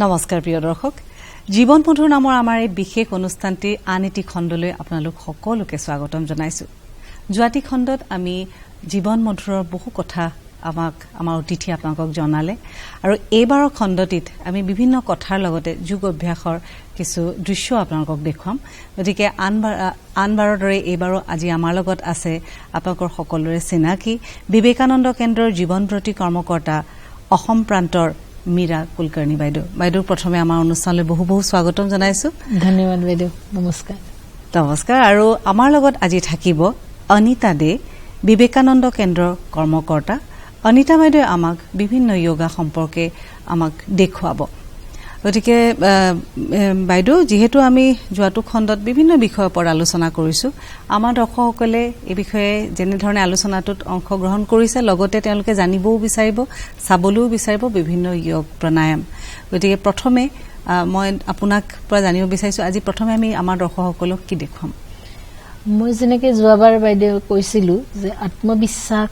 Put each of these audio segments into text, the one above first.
নমস্কাৰ প্ৰিয় দৰ্শক জীবন বন্ধুৰ নামৰ আমাৰ এই বিশেষ অনুষ্ঠানটি আন এটি খণ্ডলৈ আপোনালোক সকলোকে স্বাগতম জনাইছো যোৱাটি খণ্ডত আমি জীবন বন্ধুৰ বহু কথা আমাৰ অতিথি আপোনালোকক জনালে আৰু এইবাৰৰ খণ্ডটিত আমি বিভিন্ন কথাৰ লগতে যোগ অভ্যাসৰ কিছু দৃশ্য আপোনালোকক দেখুৱাম গতিকে আনবাৰৰ দৰে এইবাৰো আজি আমাৰ লগত আছে আপোনালোকৰ সকলোৰে চিনাকি বিবেকানন্দ কেন্দ্ৰৰ জীৱন প্ৰতি কৰ্মকৰ্তা অসম প্ৰান্তৰ মীৰা কুলকাৰ্ণী বাইদেউ প্ৰথমে আমাৰ অনুষ্ঠানলৈ বহু স্বাগতম জনাইছো ধন্যবাদ বাইদেউ নমস্কাৰ আৰু আমাৰ লগত আজি থাকিব অনিতা দে বিবেকানন্দ কেন্দ্ৰৰ কৰ্মকৰ্তা অনিতা বাইদেউ আমাক বিভিন্ন যোগা সম্পৰ্কে আমাক দেখুৱাব গতিকে বাইদেউ যেহেতু আমি যোৱাটো খণ্ডত বিভিন্ন বিষয়ৰ ওপৰত আলোচনা কৰিছো আমাৰ দৰ্শকসকলে এই বিষয়ে যেনে ধৰণে আলোচনাটোত অংশগ্ৰহণ কৰিছে লগতে তেওঁলোকে জানিবও বিচাৰিব চাবলৈও বিচাৰিব বিভিন্ন যোগ প্ৰণায়াম গতিকে প্ৰথমে মই আপোনাক পৰা জানিব বিচাৰিছো আজি প্ৰথমে আমি আমাৰ দৰ্শকসকলক কি দেখুৱাম মই যেনেকৈ যোৱাবাৰ বাইদেউ কৈছিলো যে আত্মবিশ্বাস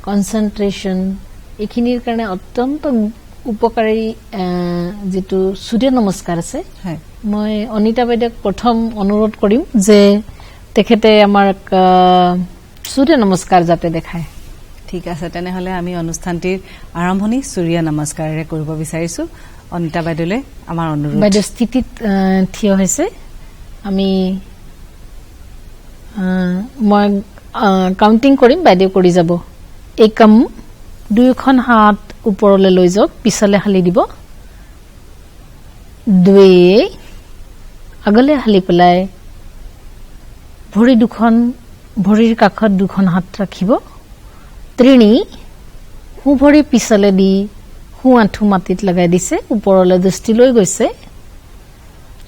কনসেন্ট্ৰেশন এইখিনিৰ কাৰণে অত্যন্ত উপকাৰী যেটো সূৰ্য নমস্কাৰ আছে মই অনিতা বাইদেউক প্ৰথম অনুৰোধ কৰিম যে তেখেতে আমাৰ সূৰ্য নমস্কাৰ যাতে দেখায় ঠিক আছে তেনেহলে আমি অনুষ্ঠানটিৰ আৰম্ভণি সূৰ্য নমস্কাৰেৰে কৰিব বিচাৰিছো অনিতা বাইদেউলে আমাৰ অনুৰোধ বাইদেউ স্থিতিত থিয় হৈছে আমি মই কাউন্টিং কৰিম বাইদেউ কৰি যাব একম দুইখন হাত ওপৰলৈ লৈ যাওক পিছলে হালি দিব দুই আগলে হালি পেলাই ভৰি দুখন ভৰিৰ কাষত দুখন হাত ৰাখিব ত্ৰিণী হু ভৰি পিছলে দি হু আঁঠু মাটিত লগাই দিছে ওপৰলৈ দৃষ্টি লৈ গৈছে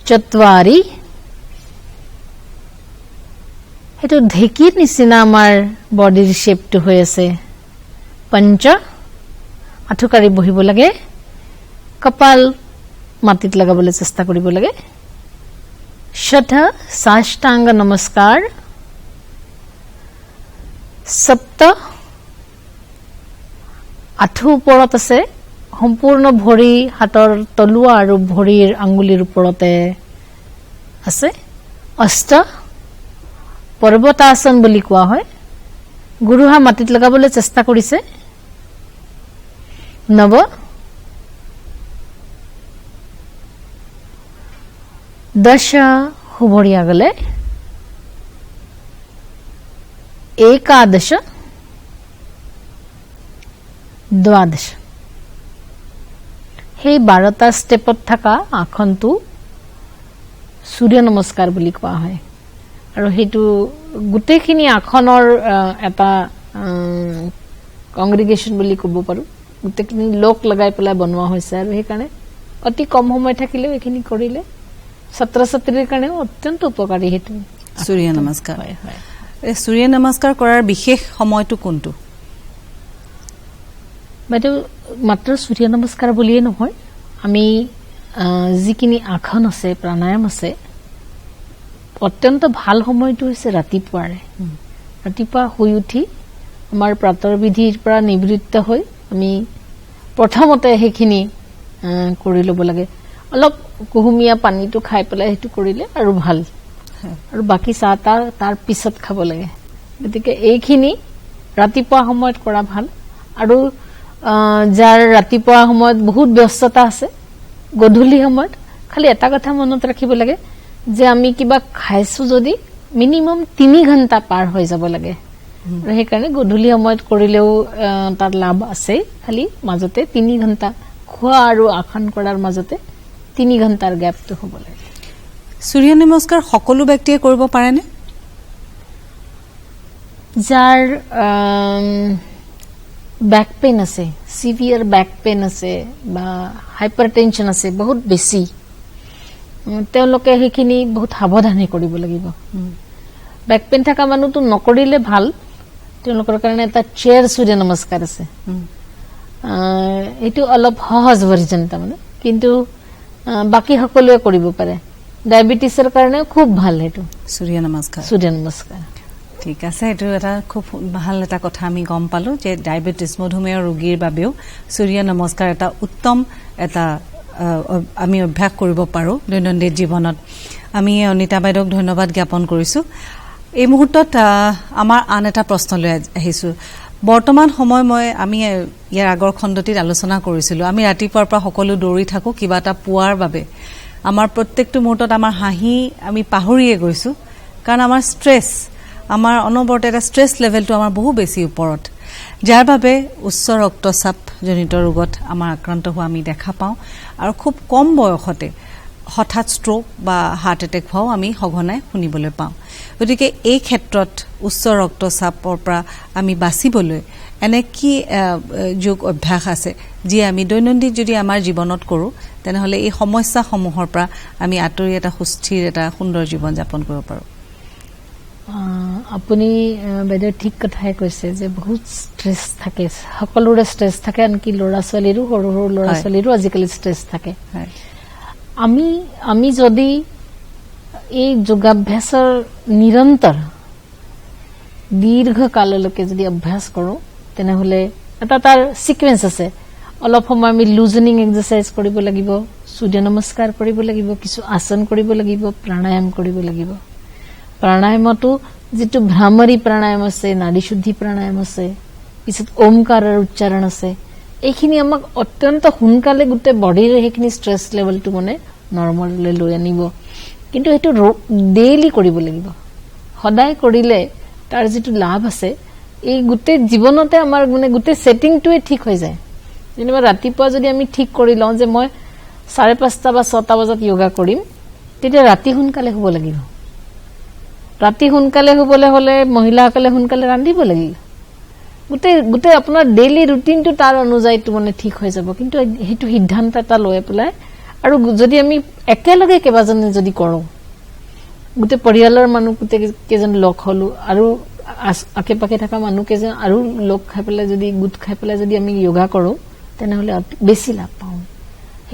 চত্বাৰী হেতু ঢেকিৰ নিচিনা আমাৰ বডিৰ শেপটো হৈ আছে পঞ্চ আঠুকাৰি বহিব লাগে কপাল মাটিত লগাবলৈ চেষ্টা কৰিব লাগে ষঠ সাষ্টাংগ নমস্কাৰ সপ্ত আঠু ওপৰত আছে সম্পূৰ্ণ ভৰি হাতৰ তলুৱা আৰু ভৰিৰ আঙ্গুলিৰ ওপৰতে আছে অষ্ট পৰ্বতাসন বুলি কোৱা হয় গুৰুহা মাটিত লগাবলৈ চেষ্টা কৰিছে নৱ দশ হুভৰি আগলে একাদশ দ্বাদশ সেই 12টা ষ্টেপত থকা আসনটো সূৰ্য নমস্কাৰ বুলি কোৱা হয় আৰু হেতু গুটেখিনি আসনৰ এটা কংগ্ৰিগেশন বুলি ক'ব পাৰো গুটেখিনি লোক লগাই পেলাই বনোৱা হৈছে আৰু সেই কাৰণে অতি কম সময় থাকিলে এখিনি কৰিলে ছাত্ৰ ছাত্ৰীৰ কাৰণে অত্যন্ত উপকাৰী হেতু সূৰ্য নমস্কাৰ হয় এই সূৰ্য নমস্কাৰ কৰাৰ বিশেষ সময়টো কোনটো বাইদেউ মাত্ৰ সূৰ্য নমস্কাৰ বুলিয়ে নহয় আমি যিখিনি আসন আছে প্ৰাণায়াম আছে অত্যন্ত ভাল সময়টো হৈছে ৰাতিপুৱা শুই উঠি আমাৰ প্ৰাতৰ বিধিৰ পৰা নিবৃত্ত হৈ আমি প্ৰথমতে হেখিনি কৰি লব লাগে অলপ কুহুমিয়া পানীটো খাই পেলাই হেতু কৰিলে আৰু ভাল আৰু বাকি চাহটা তাৰ পিছত খাব লাগে গতিকে এইখিনি ৰাতিপুৱা সময়ত কৰা ভাল আৰু যাৰ ৰাতিপুৱা সময়ত বহুত ব্যস্ততা আছে গধূলি সময়ত খালি এটা কথা মনত ৰাখিব লাগে যে আমি কিবা খাইছো যদি মিনিমাম 3 ঘণ্টা পাৰ হৈ যাব লাগে আৰু সেই কাৰণে গধূলি সময়ত কৰিলেও তাৰ লাভ আছে খালি মাজতে 3 ঘণ্টা খোৱা আৰু আসন কৰাৰ মাজতে 3 ঘণ্টাৰ গ্যাপটো হ'ব লাগে সূৰ্য নমস্কাৰ সকলো ব্যক্তিয়ে কৰিব পাৰে নে যাৰ बैक पेन আছে সিভিয়াৰ बैक पेन আছে বা হাইপাৰটেনশন আছে বহুত বেছি তেওঁলোকে হেখিনি বহুত সাৱধানে কৰিব লাগিব बैक पेन থকা মানুহটো নকৰিলে ভাল তেওঁলোকৰ কাৰণে এটা চেয়াৰ সূৰ্য নমস্কাৰ আছে এটো অলপ সহজ ভাৰ্জন তাৰমানে কিন্তু বাকি সকলোৱে কৰিব পাৰে ডায়াবেটিসৰ কাৰণে খুব ভাল হেতু সূৰ্য নমস্কাৰ ঠিক আছে এটো এটা খুব ভাল এটা কথা আমি গম পালো যে ডায়াবেটিস মধুমেহ ৰোগীৰ বাবেও সূৰ্য নমস্কাৰ এটা উত্তম এটা আমি অভ্যাস কৰিব পাৰো দৈনন্দিন জীৱনত আমি অনিতা বাইদেউক ধন্যবাদ জ্ঞাপন কৰিছো এই মুহূৰ্তত আমাৰ আন এটা প্ৰশ্নলৈ আহিছো বৰ্তমান সময় আমি ইয়াৰ আগৰ খণ্ডটিত আলোচনা কৰিছিলো আমি ৰাতিপুৱাৰ পৰা সকলো দৌৰি থাকো কিবা এটা পোৱাৰ বাবে আমাৰ প্ৰত্যেকটো মুহূৰ্তত আমাৰ হাঁহি আমি পাহৰিয়ে গৈছো কাৰণ আমাৰ ষ্ট্ৰেছ আমাৰ অনবৰতে এটা ষ্ট্ৰেছ লেভেলটো আমাৰ বহু বেছি ওপৰত যাৰ বাবে উচ্চ ৰক্তচাপ জনিত ৰোগত আমাৰ আক্ৰান্ত হোৱা আমি দেখা পাওঁ আৰু খুব কম বয়সতে হঠাৎ ষ্ট্ৰোক বা হাৰ্ট এটেক হোৱাও আমি সঘনাই শুনিবলৈ পাওঁ গতিকে এই ক্ষেত্ৰত উচ্চ ৰক্তচাপৰ পৰা আমি বাচিবলৈ এনে কি যোগ অভ্যাস আছে যি আমি দৈনন্দিন যদি আমাৰ জীৱনত কৰোঁ তেনেহলে এই সমস্যাসমূহৰ পৰা আমি আঁতৰি এটা সুস্থিৰ এটা সুন্দৰ জীৱন যাপন কৰিব পাৰোঁ আপুনি বাইদেউ ঠিক কথাই কৈছে যে বহুত ষ্ট্ৰেছ থাকে সকলোৰে ষ্ট্ৰেছ থাকে আনকি ল'ৰা ছোৱালীৰো সৰু সৰু ল'ৰা ছোৱালীৰো আজিকালি ষ্ট্ৰেছ থাকে আমি যদি এই যোগাভ্যাসৰ নিৰন্তৰ দীৰ্ঘকাললৈকে যদি অভ্যাস কৰোঁ তেনেহলে এটা তাৰ সিকুৱেন্স আছে অলপ সময় আমি লুজনিং এক্সাৰসাইজ কৰিব লাগিব সূৰ্য নমস্কাৰ কৰিব লাগিব কিছু আসন কৰিব লাগিব প্ৰাণায়াম কৰিব লাগিব প্ৰাণায়ামটো যেটো ভ্ৰামৰী প্ৰাণায়াম আছে নাড়ী শুদ্ধি প্ৰাণায়াম আছে পিছত ওমকাৰৰ উচ্চাৰণ আছে এইখিনি আমাক অত্যন্ত সোনকালে গুটে বডিৰ হেখিনি ষ্ট্ৰেছ লেভেলটো মানে নৰমাললৈ লৈ আনিব কিন্তু এটো ডেইলি কৰিব লাগিব সদায় কৰিলে তাৰ যেটো লাভ আছে এই গুটে জীৱনতে আমাৰ মানে গুটে সেটিংটোৱে ঠিক হৈ যায় যেনিবা ৰাতিপুৱা যদি আমি ঠিক কৰি লওঁ যে মই 5:30 বা 6টা বজাত যোগা কৰিম তেতিয়া ৰাতি সোনকালে হ'ব লাগিব ৰাতি সোনকালে হ'বলৈ হলে মহিলাসকলে সোনকালে ৰান্ধিব লাগিব গুটে আপোনাৰ ডেইলি ৰুটিনটো তাৰ অনুযায়ীটো মানে ঠিক হৈ যাব কিন্তু হেতু সিদ্ধান্ত এটা লৈ পেলাই আৰু যদি আমি একেলগে কেবাজনে যদি কৰো গুটে পৰিয়ালৰ মানুহ গুটে কেজন লগ হলো আৰু আকে পাকে থকা মানুহ কেজন আৰু লগ খাই পেলাই যদি গুট খাই পেলাই যদি আমি যোগা কৰো তেনেহলে বেছি লাভ পাওঁ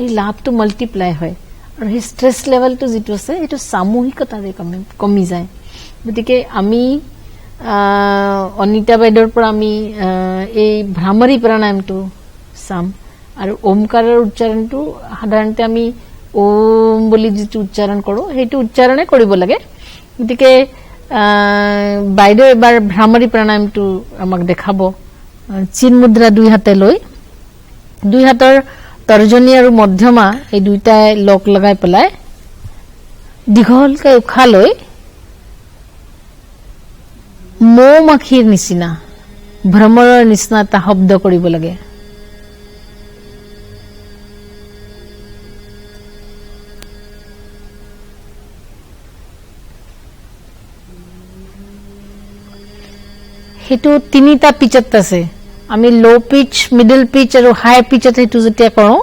এই লাভটো মাল্টিপ্লাই হয় আৰু এই ষ্ট্ৰেছ লেভেলটো যেটো আছে এটো সামূহিকতাৰে কমি যায় গতিকে আমি অনিতা বাইদেউৰ পৰা আমি এই ভ্ৰামৰী প্ৰাণায়ামটো সাম আৰু ওমকাৰৰ উচ্চাৰণটো সাধাৰণতে আমি ওম বুলি যেটো উচ্চাৰণ কৰো হেতু উচ্চাৰণে কৰিব লাগে গতিকে বাইদেউ এবাৰ ভ্ৰামৰী প্ৰাণায়ামটো আমাক দেখাব চিন মুদ্ৰা দুই হাতে লৈ দুই হাতৰ তৰ্জনী আৰু মধ্যমা এই দুইটাই লগ লগাই পেলাই দীঘলকৈ উশাহ লৈ মৌমাখিৰ নিচিনা ভ্ৰমৰৰ নিচিনা এটা শব্দ কৰিব লাগে হেতু তিনিটা পিচত আছে আমি লো পিচ মিডল পিচ আৰু হাই পিচত হেতু যেতিয়া কৰো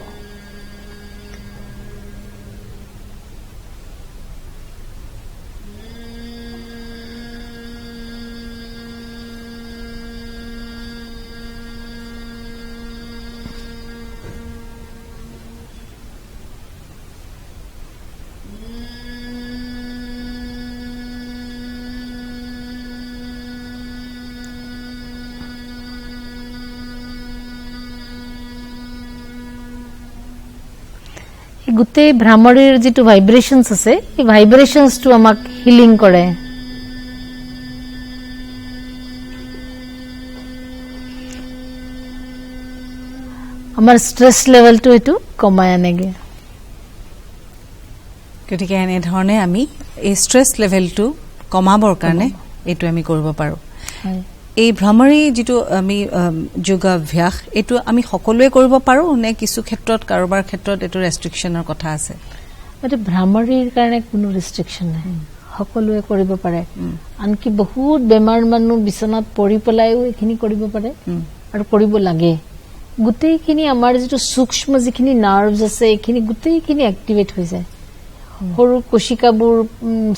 গুটে ভ্ৰামৰীৰ যেটো ভাইব্ৰেশনস আছে এই ভাইব্ৰেশনসটো আমাক হিলিং কৰে আমাৰ ষ্ট্ৰেছ লেভেলটো এটো কমাই আনেগে গতিকে এনে ধৰণে আমি এই ষ্ট্ৰেছ লেভেলটো কমাবৰ কাৰণে এটো আমি কৰিব পাৰো এই ভ্ৰামৰী যেটো আমি যোগাভ্যাস এটো আমি সকলোৱে কৰিব পাৰো নে কিছু ক্ষেত্ৰত কাৰোবাৰ ক্ষেত্ৰত এটো ৰেষ্ট্ৰিকশনৰ কথা আছে মানে ভ্ৰামৰীৰ কাৰণে কোনো ৰেষ্ট্ৰিকশন নাই সকলোৱে কৰিব পাৰে আনকি বহুত বেমাৰ মানুহ বিছনাত পৰি পলাইও এখিনি কৰিব পাৰে আৰু কৰিব লাগে গুটেইখিনি আমাৰ যেটো সূক্ষ্ম যিখিনি নাৰ্ভছ আছে এখিনি গুটেইখিনি এক্টিভেট হৈ যায় সৰু কোশিকাবোৰ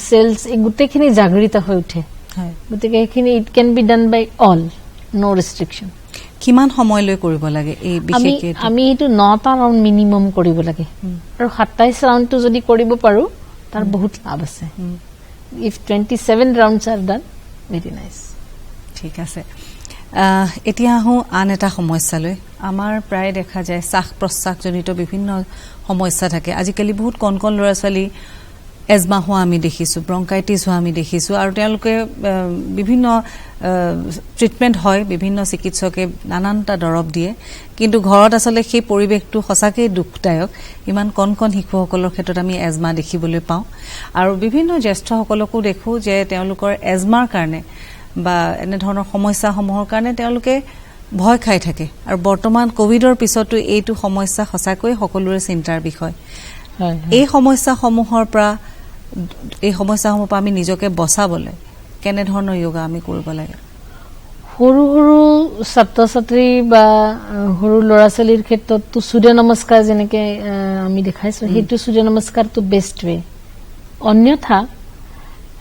সেলস এই গুটেইখিনি জাগৃত হৈ উঠে গতিকে এখিনি it can be done by all no restriction কিমান সময়লৈ কৰিব লাগে এই বিশেষকে আমি এটো 9টা ৰাউন্ড মিনিমাম কৰিব লাগে আৰু 27 ৰাউন্ডটো যদি কৰিব পাৰো তাৰ বহুত লাভ আছে if 27 rounds are done very nice ঠিক আছে এতিয়া আহোঁ আন এটা সমস্যালৈ আমাৰ প্ৰায় দেখা যায় শ্বাস প্ৰশ্বাসজনিত বিভিন্ন সমস্যা থাকে আজিকালি বহুত কণ কণ ল'ৰা ছোৱালী এজমা হোৱা আমি দেখিছোঁ ব্ৰংকাইটিছ হোৱা আমি দেখিছোঁ আৰু তেওঁলোকে বিভিন্ন ট্ৰিটমেণ্ট হয় বিভিন্ন চিকিৎসকে নানানটা দৰৱ দিয়ে কিন্তু ঘৰত আচলতে সেই পৰিৱেশটো সঁচাকৈ দুখদায়ক ইমান কণ কণ শিশুসকলৰ ক্ষেত্ৰত আমি এজমা দেখিবলৈ পাওঁ আৰু বিভিন্ন জ্যেষ্ঠসকলকো দেখোঁ যে তেওঁলোকৰ এজমাৰ কাৰণে বা এনেধৰণৰ সমস্যাসমূহৰ কাৰণে তেওঁলোকে ভয় খাই থাকে আৰু বৰ্তমান কোভিডৰ পিছতো এইটো সমস্যা সঁচাকৈ সকলোৰে চিন্তাৰ বিষয় এই সমস্যাসমূহৰ পৰা আমি নিজকে বচাবলৈ কেনেধৰণৰ যোগা আমি কৰিব লাগে সৰু সৰু ছাত্ৰ ছাত্ৰী বা সৰু ল'ৰা ছোৱালীৰ ক্ষেত্ৰতো সূৰ্য নমস্কাৰ যেনেকে আমি দেখাইছো সেইটো সূৰ্য নমস্কাৰটো বেষ্ট ৱে অন্যথা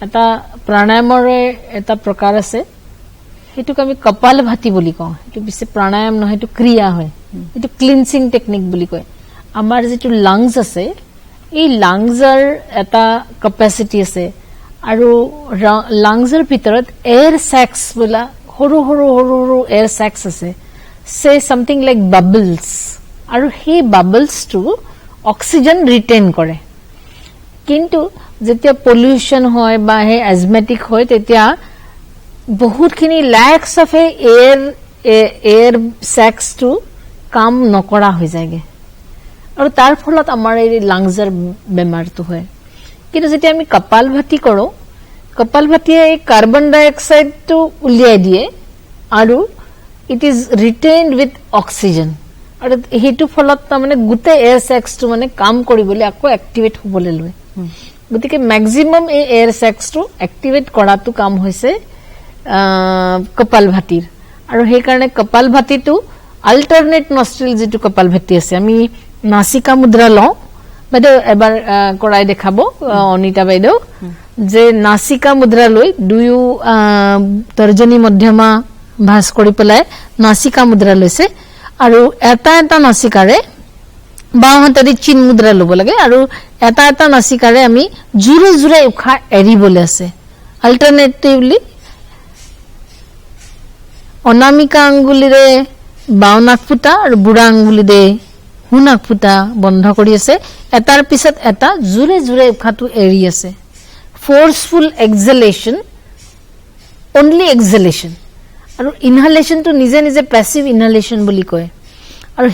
এটা প্ৰাণায়ামৰ এটা প্ৰকাৰ আছে সেইটোক আমি কপাল ভাতি বুলি কওঁ সেইটো বেছি প্ৰাণায়াম নহয় সেইটো ক্ৰিয়া হয় এইটো ক্লিনচিং টেকনিক বুলি কয় আমাৰ যেটো লাংছ আছে এই লাংছৰ এটা কেপাচিটি আছে আৰু লাংছৰ ভিতৰত এয়াৰ স্যাক্স বোলা সৰু সৰু সৰু সৰু এয়াৰ স্যাক্স আছে সে সামথিং লাইক বাবলছ আৰু সেই বাবলছটো অক্সিজেন ৰিটেইন কৰে কিন্তু যেতিয়া পলিউশন হয় বা হে এজমেটিক হয় তেতিয়া বহুতখিনি ল্যাক্স অফ এয়াৰ স্যাক্স টু কাম নকৰা হৈ যায়গে আৰু তাৰ ফলত আমাৰ এই লাংছৰ বেমাৰটো হয় কিন্তু যেতিয়া আমি কপাল ভাতি কৰো কপাল ভাতিয়ে এই কাৰ্বন ডাই অক্সাইডটো উলিয়াই দিয়ে আৰু it is retained with oxygen আৰু হেতু ফলত মানে গুতে এয়াৰ স্যাক্সটো মানে কাম কৰিবলৈ আকৌ এক্টিভেট হ'বলৈ লয় গতিকে ম্যাক্সিমাম এই এয়াৰ স্যাক্সটো এক্টিভেট কৰাটো কাম হৈছে কপাল ভাতিৰ আৰু সেই কাৰণে কপাল ভাতিটো অল্টাৰনেট নস্ট্ৰিল যেটো কপাল ভাতি আছে আমি নাসিকা মুদ্ৰা লওঁ বাইদেউ এবাৰ কৰাই দেখাব অনিতা বাইদেউ যে নাসিকা মুদ্ৰা লৈ দুয়ো তৰ্জনী মধ্যমা ভাঁজ কৰি পেলাই নাসিকা মুদ্ৰা লৈছে আৰু এটা এটা নাসিকাৰে বাওঁ হাতেৰে চিন মুদ্ৰা ল'ব লাগে আৰু এটা এটা নাসিকাৰে আমি জোৰে জোৰে উশাহ এৰিবলৈ আছে অল্টাৰনেটিভলি অনামিকা আঙ্গুলিৰে বাওঁ নাকফুটা আৰু বুঢ়া আঙ্গুলিৰে সু নাকফুটা বন্ধ কৰি আছে এটাৰ পিছত এটা জোৰে জোৰে উশাহটো এৰি আছে ফোৰ্সফুল এক্সহেলেশন অনলি এক্সহেলেশন আৰু ইনহেলেশন তো নিজে নিজে প্যাসিভ ইনহেলেশন বুলি কয় আৰু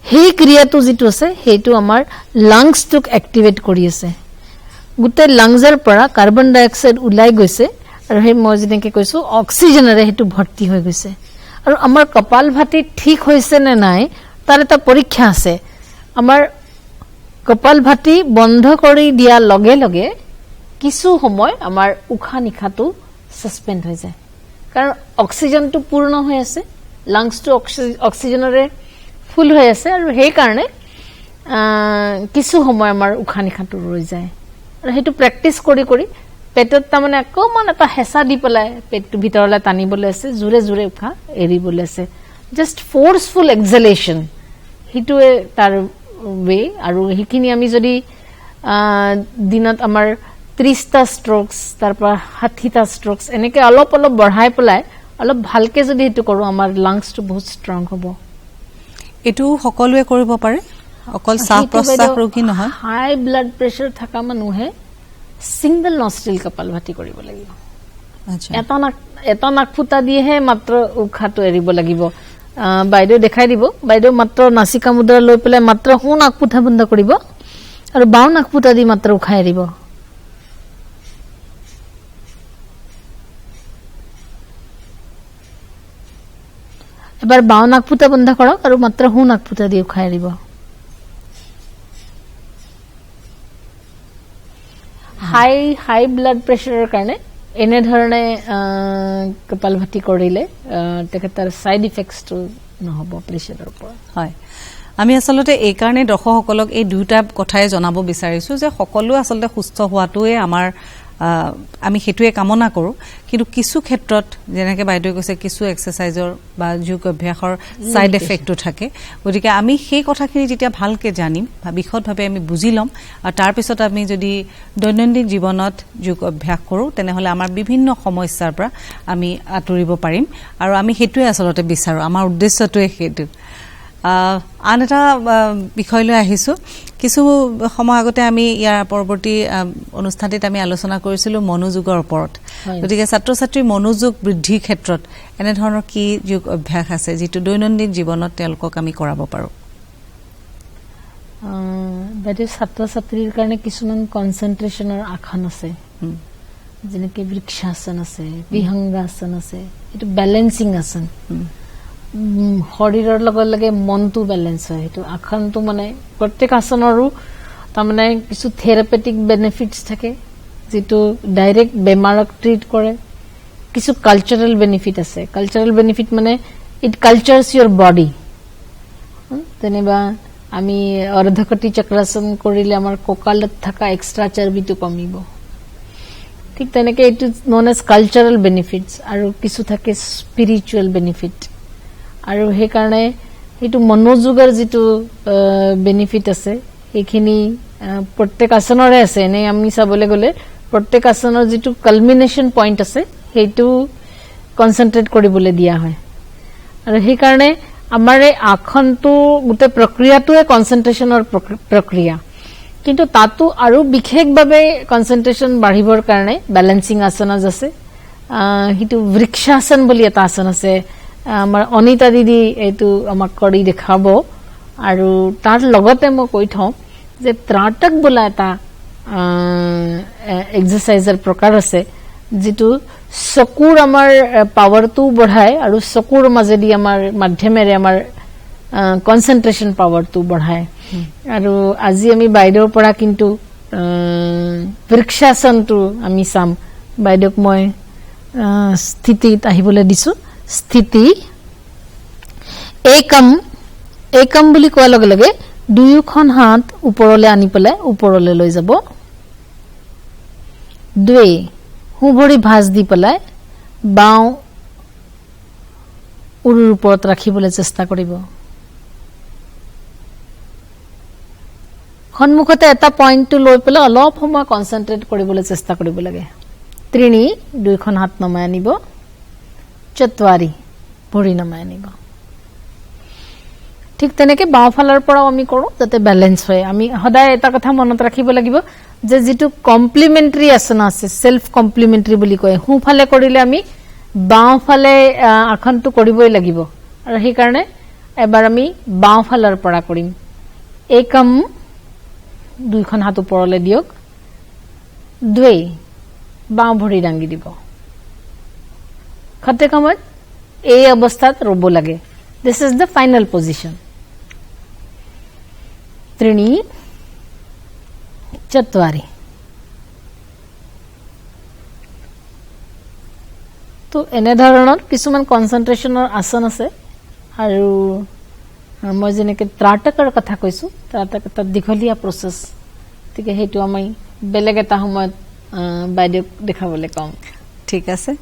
সেই ক্ৰিয়াটো যেটো আছে হেতু আমাৰ লাংছটোক এক্টিভেট কৰি আছে গুতে লাংছৰ পৰা কাৰ্বন ডাই অক্সাইড উলাই গৈছে আৰু হে মই যেনেকৈ কৈছো অক্সিজেনৰে হেতু ভৰ্তি হৈ গৈছে আৰু আমাৰ কপাল ভাতি ঠিক হৈছে নে নাই তাৰ এটা পৰীক্ষা আছে আমাৰ কপাল ভাতি বন্ধ কৰি দিয়া লগে লগে কিছু সময় আমাৰ উশাহ নিশাটো সাসপেন্ড হৈ যায় কাৰণ অক্সিজেনটো পূৰ্ণ হৈ আছে লাংছটো অক্সিজেনৰে ফুল হৈ আছে আৰু সেই কাৰণে কিছু সময় আমাৰ উশাহ নিশাটো ৰৈ যায় আৰু হেতু প্ৰেক্টিস কৰি কৰি পেটত তাৰমানে অকমান এটা হেঁচা দি পেলাই পেটটো ভিতৰলৈ টানিবলৈ আছে জোৰে জোৰে উশাহ এৰিবলৈ আছে জাস্ট ফোৰ্সফুল এক্সহেলেশন হিটোৱে তাৰ ৱে আৰু হিখিনি আমি যদি দিনত আমাৰ 30টা ষ্ট্ৰোকস তাৰপৰা 60টা ষ্ট্ৰোকস এনেকৈ অলপ অলপ বঢ়াই পেলাই অলপ ভালকে যদি হেতু কৰো আমাৰ লাংছটো বহুত ষ্ট্ৰং হ'ব এটো সকলোৱে কৰিব পাৰে অকল শ্বাস প্ৰশ্বাস ৰোগী নহয় হাই ব্লাড প্ৰেছাৰ থকা মানুহে সিঙ্গল নস্ট্ৰিল কপাল ভাতি কৰিব লাগিব আচ্ছা এটা নাক ফুটা দিয়েহে মাত্ৰ উশাহটো এৰিব লাগিব বাইদেউ দেখাই দিব বাইদেউ মাত্ৰ নাসিকা মুদ্ৰা লৈ পেলাই মাত্ৰ হু নাক ফুটা বন্ধ কৰিব আৰু বাওঁ নাক ফুটা দি মাত্ৰ উশাহ এৰিব এবাৰ বাওঁ নাক ফুটা বন্ধ কৰক আৰু মাত্ৰ হু নাক ফুটা দি উশাহ এৰিব হাই ব্লাড প্ৰেছাৰৰ কাৰণে এনে ধৰণে কপাল ভাতি কৰিলে তেখেতৰ সাইড ইফেক্টছটো নহব প্ৰেছাৰৰ পৰা হয় আমি আসলতে এই কাৰণে দৰ্শকসকলক এই দুটা কথাই জনাব বিচাৰিছো যে সকলো আসলতে সুস্থ হোৱাটোৱে আমাৰ আমি সেইটোৱে কামনা কৰোঁ কিন্তু কিছু ক্ষেত্ৰত যেনেকৈ বাইদেৱে কৈছে কিছু এক্সাৰচাইজৰ বা যোগ অভ্যাসৰ ছাইড এফেক্টটো থাকে গতিকে আমি সেই কথাখিনি যেতিয়া ভালকৈ জানিম বা বিশদভাৱে আমি বুজি ল'ম আৰু তাৰপিছত আমি যদি দৈনন্দিন জীৱনত যোগ অভ্যাস কৰোঁ তেনেহ'লে আমাৰ বিভিন্ন সমস্যাৰ পৰা আমি আঁতৰিব পাৰিম আৰু আমি সেইটোৱে আচলতে বিচাৰোঁ আমাৰ উদ্দেশ্যটোৱে সেইটো আন এটা বিষয়লৈ আহিছোঁ কিছু সময় আগতে আমি ইয়াৰ পৰৱৰ্তী অনুষ্ঠানটিত আমি আলোচনা কৰিছিলোঁ মনোযোগৰ ওপৰত গতিকে ছাত্ৰ ছাত্ৰীৰ মনোযোগ বৃদ্ধিৰ ক্ষেত্ৰত এনেধৰণৰ কি যোগ অভ্যাস আছে যিটো দৈনন্দিন জীৱনত তেওঁলোকক আমি কৰাব পাৰোঁ বাইদেউ ছাত্ৰ ছাত্ৰীৰ কাৰণে কিছুমান কনচেন্ট্ৰেশ্যনৰ আসন আছে যেনেকৈ বৃক্ষাসন আছে বিহংগাসন আছে এইটো বেলেন্সিং আসন শৰীৰৰ লগে লগে মনটো বেলেঞ্চ হয় সেইটো আসনটো মানে প্ৰত্যেক আসনৰো তাৰমানে কিছু থেৰাপেটিক বেনিফিটছ থাকে যিটো ডাইৰেক্ট বেমাৰক ট্ৰিট কৰে কিছু কালচাৰেল বেনিফিট আছে কালচাৰেল বেনিফিট মানে ইট কালচাৰ্ছ ইয়ৰ বডি যেনিবা আমি অৰ্ধকটি চক্ৰাসন কৰিলে আমাৰ কঁকালত থকা এক্সট্ৰা চৰ্বিটো কমিব ঠিক তেনেকৈ এইটো নন এজ কালচাৰেল বেনিফিটছ আৰু কিছু থাকে স্পিৰিচুৱেল বেনিফিট আৰু সেইকাৰণে এইটো মনোযোগৰ যিটো বেনিফিট আছে সেইখিনি প্ৰত্যেক আসনৰে আছে এনে আমি চাবলৈ গ'লে প্ৰত্যেক আসনৰ যিটো কালমিনেশ্যন পইণ্ট আছে সেইটো কনচেন্ট্ৰেট কৰিবলৈ দিয়া হয় আৰু সেইকাৰণে আমাৰ এই আসনটো গোটেই প্ৰক্ৰিয়াটোৱে কনচেন্ট্ৰেশ্যনৰ প্ৰক্ৰিয়া কিন্তু তাতো আৰু বিশেষভাৱে কনচেন্ট্ৰেশ্যন বাঢ়িবৰ কাৰণে বেলেন্সিং আসনজ আছে সেইটো বৃক্ষাসন বুলি এটা আসন আছে আমাৰ অনিতা দিদি এইটো আমাক কৰি দেখাব আৰু তাৰ লগতে মই কৈ থওঁ যে ত্ৰাটক বোলা এটা এক্সাৰচাইজৰ প্ৰকাৰ আছে যিটো চকুৰ আমাৰ পাৱাৰটো বঢ়ায় আৰু চকুৰ মাজেদি আমাৰ মাধ্যমেৰে আমাৰ কনচেন্ট্ৰেশ্যন পাৱাৰটো বঢ়ায় আৰু আজি আমি বাইদেউৰ পৰা কিন্তু বৃক্ষাসনটো আমি চাম বাইদেউক মই স্থিতিত আহিবলৈ দিছো স্থিতি একম বুলি কোৱাৰ লগে লগে দুয়োখন হাত ওপৰলৈ আনি পেলাই ওপৰলৈ লৈ যাব দুই সোঁভৰি ভাঁজ দি পেলাই বাওঁ উৰুৰ ওপৰত ৰাখিবলৈ চেষ্টা কৰিব সন্মুখতে এটা পইণ্টটো লৈ পেলাই অলপ সময় কনচেন্ট্ৰেট কৰিবলৈ চেষ্টা কৰিব লাগে ত্ৰিণী দুইখন হাত নমাই আনিব চতুৱাৰী ভৰি নমাই আনিব ঠিক তেনেকে বাওঁফালৰ পৰাও আমি কৰোঁ যাতে বেলেঞ্চ হয় আমি সদায় এটা কথা মনত ৰাখিব লাগিব যে যিটো কমপ্লিমেণ্টাৰী আসন আছে সেল্ফ কমপ্লিমেণ্টাৰী বুলি কয় সোঁফালে কৰিলে আমি বাওঁফালে আসনটো কৰিবই লাগিব আৰু সেইকাৰণে এবাৰ আমি বাওঁফালৰ পৰা কৰিম একম দুইখন হাত ওপৰলৈ দিয়ক দুই বাওঁ ভৰি দাঙি দিব খতে সময়ত এই অৱস্থাত ৰ'ব লাগে this is the final position ত্ৰিণী চতুৱাৰী তো এনেধৰণৰ কিছুমান কনচেন্ট্ৰেশ্যনৰ আসন আছে আৰু মই যেনেকৈ ত্ৰাটকৰ কথা কৈছো ত্ৰাটক এটা দীঘলীয়া প্ৰচেছ গতিকে সেইটো আমি বেলেগ এটা সময়ত বাইদেউক দেখাবলৈ কম ঠিক আছে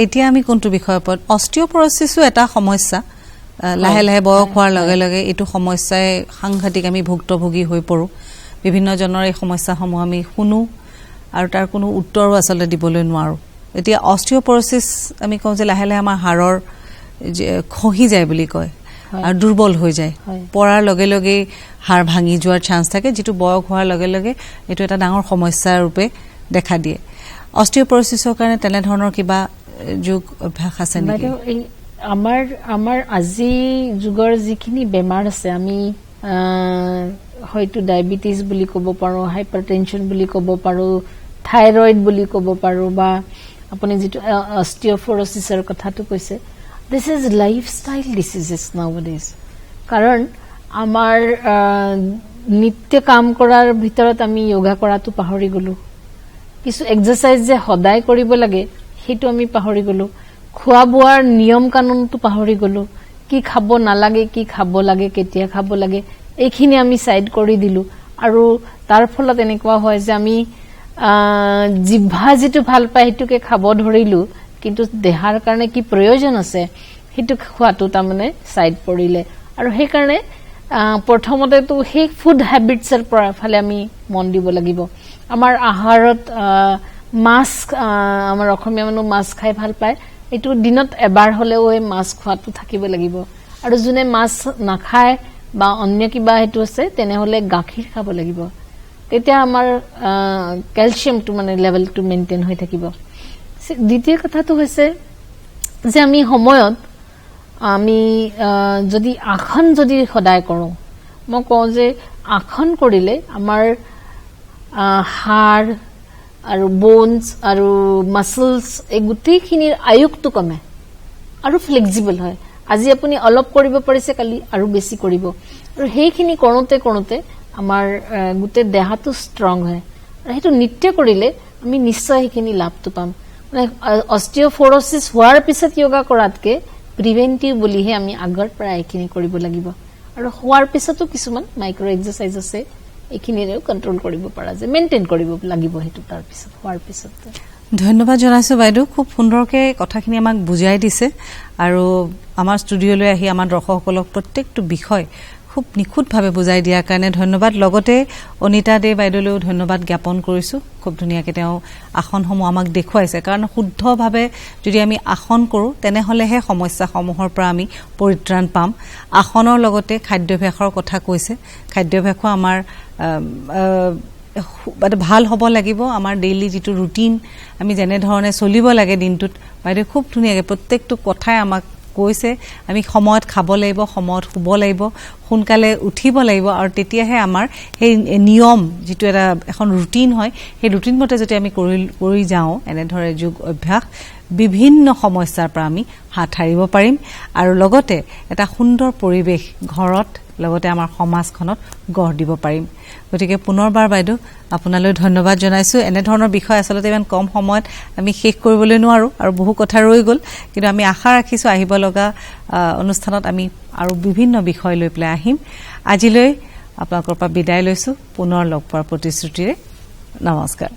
এতিয়া আমি কোনটো বিষয়ৰ ওপৰত অস্টিওপৰচিছো এটা সমস্যা লাহে লাহে বয়স হোৱাৰ লগে লগে এইটো সমস্যাই সাংঘাতিক আমি ভুক্তভোগী হৈ পৰোঁ বিভিন্ন জনৰ এই সমস্যাসমূহ আমি শুনো আৰু তাৰ কোনো উত্তৰো আচলতে দিবলৈ নোৱাৰোঁ এতিয়া অস্টিওপৰচিছ আমি কওঁ যে লাহে লাহে আমাৰ হাড়ৰ খহি যায় বুলি কয় আৰু দুৰ্বল হৈ যায় পৰাৰ লগে লগে হাড় ভাঙি যোৱাৰ চান্স থাকে যিটো বয়স হোৱাৰ লগে লগে এইটো এটা ডাঙৰ সমস্যা ৰূপে দেখা দিয়ে অস্টিওপৰচিছৰ কাৰণে তেনেধৰণৰ কিবা যোগ অভ্যাস আছে নেকি আমাৰ আজি যুগৰ যিখিনি বেমাৰ আছে আমি হয়তো ডায়েবেটিছ বুলি ক'ব পাৰোঁ হাইপাৰটেনশ্যন বুলি ক'ব পাৰোঁ থাইৰয়েড বুলি ক'ব পাৰোঁ বা আপুনি যিটো অস্টিওপৰচিছৰ কথাটো কৈছে দিছ ইজ লাইফষ্টাইল ডিচিজেছ নাউএডেজ কাৰণ আমাৰ নিত্য কাম কৰাৰ ভিতৰত আমি য়োগা কৰাটো পাহৰি গ'লোঁ কিছু এক্সাৰচাইজ যে সদায় কৰিব লাগে সেইটো আমি পাহৰি গ'লোঁ খোৱা বোৱাৰ নিয়ম কানুনটো পাহৰি গ'লোঁ কি খাব নালাগে কি খাব লাগে কেতিয়া খাব লাগে এইখিনি আমি সাইড কৰি দিলোঁ আৰু তাৰ ফলত এনেকুৱা হয় যে আমি জিভা যেটো ভাল পায় হেতুকে খাব ধৰিলো কিন্তু দেহাৰ কাৰণে কি প্ৰয়োজন আছে হেতু খোৱাটো তাৰমানে সাইড পৰিলে আৰু সেই কাৰণে প্ৰথমতে তো সেই ফুড হ্যাবিটছৰ পৰা ফালে আমি মন দিব লাগিব আমাৰ আহাৰত মাছ আমাৰ অসমীয়া মানুহ মাছ খাই ভাল পায় এটো দিনত এবাৰ হলেও এই মাছ খোৱাটো থাকিব লাগিব আৰু যোনে মাছ নাখায় বা অন্য কিবা হেতু আছে তেনেহলে গাখীৰ খাব লাগিব তেতিয়া আমাৰ ক্যালসিয়ামটো মানে লেভেলটো মেইনটেইন হৈ থাকিব দ্বিতীয় কথাটো হৈছে যে আমি সময়ত আমি যদি আসন যদি সদায় কৰো মই কওঁ যে আসন কৰিলে আমাৰ হাড় আৰু বোনছ আৰু মাসলস এই গুটিখিনিৰ আয়ুক্ত কমে আৰু ফ্লেক্সিবল হয় আজি আপুনি অলপ কৰিব পাৰিছে কালি আৰু বেছি কৰিব আৰু হেইখিনি কৰোতে আমাৰ গুটে দেহাটো ষ্ট্ৰং হয় আৰু হেতু নিত্য কৰিলে আমি নিশ্চয় হেখিনি লাভটো পাম মানে অস্টিওপৰোসিস হোৱাৰ পিছত যোগা কৰাতকে প্ৰিভেন্টিভ বুলিহে আমি আগৰ পৰা এইখিনি কৰিব লাগিব আৰু হোৱাৰ পিছতো কিছুমান মাইক্ৰো এক্সাৰসাইজ আছে এইখিনিৰেও কন্ট্ৰোল কৰিব পৰা যায় মেইনটেইন কৰিব লাগিব হেতু তাৰ পিছত হোৱাৰ পিছত ধন্যবাদ জনাইছো বাইদেউ খুব সুন্দৰকে কথাখিনি আমাক বুজাই দিছে আৰু আমাৰ ষ্টুডিওলৈ আহি আমাৰ দৰ্শকসকলক প্ৰত্যেকটো বিষয় খুব নিখুঁতভাৱে বুজাই দিয়াৰ কাৰণে ধন্যবাদ লগতে অনিতা দে বাইদেউলৈও ধন্যবাদ জ্ঞাপন কৰিছো খুব ধুনীয়াকৈ তেওঁ আসনসমূহ আমাক দেখুৱাইছে কাৰণ শুদ্ধভাৱে যদি আমি আসন কৰো তেনেহলেহে সমস্যাসমূহৰ পৰা আমি পৰিত্ৰাণ পাম আসনৰ লগতে খাদ্যাভ্যাসৰ কথা কৈছে খাদ্যাভ্যাসো আমাৰ ভাল হ'ব লাগিব আমাৰ ডেইলি যেটো ৰুটিন আমি যেনে ধৰণে চলিব লাগে দিনটোত বাইদেউ খুব ধুনীয়াকৈ প্ৰত্যেকটো কথাই আমাক কৈছে আমি সময়ত খাব লাগিব সময়ত শুব লাগিব সোনকালে উঠিব লাগিব আৰু তেতিয়াহে আমাৰ এই নিয়ম যেটো এটা এখন ৰুটিন হয় সেই ৰুটিন মতে যদি আমি কৰি যাওঁ এনে ধৰে যোগ অভ্যাস বিভিন্ন সমস্যাৰ পৰা আমি হাত হাৰিব পাৰিম আৰু লগতে এটা সুন্দৰ পৰিবেশ ঘৰত লগতে আমাৰ সমাজখনত গঢ় দিব পাৰিম গতিকে পুনৰবাৰ বাইদেউ আপোনালৈ ধন্যবাদ জনাইছো এনে ধৰণৰ বিষয় আসলতে ইমান কম সময়ত আমি শেষ কৰিবলৈ নোৱাৰো আৰু বহু কথা ৰৈ গল কিন্তু আমি আশা ৰাখিছো আহিব লগা অনুষ্ঠানত আমি আৰু বিভিন্ন বিষয় লৈ পেলাই আহিম আজিলৈ আপোনালোকৰ পৰা বিদায় লৈছো পুনৰ লগ পোৱাৰ প্ৰতিশ্ৰুতিৰে নমস্কাৰ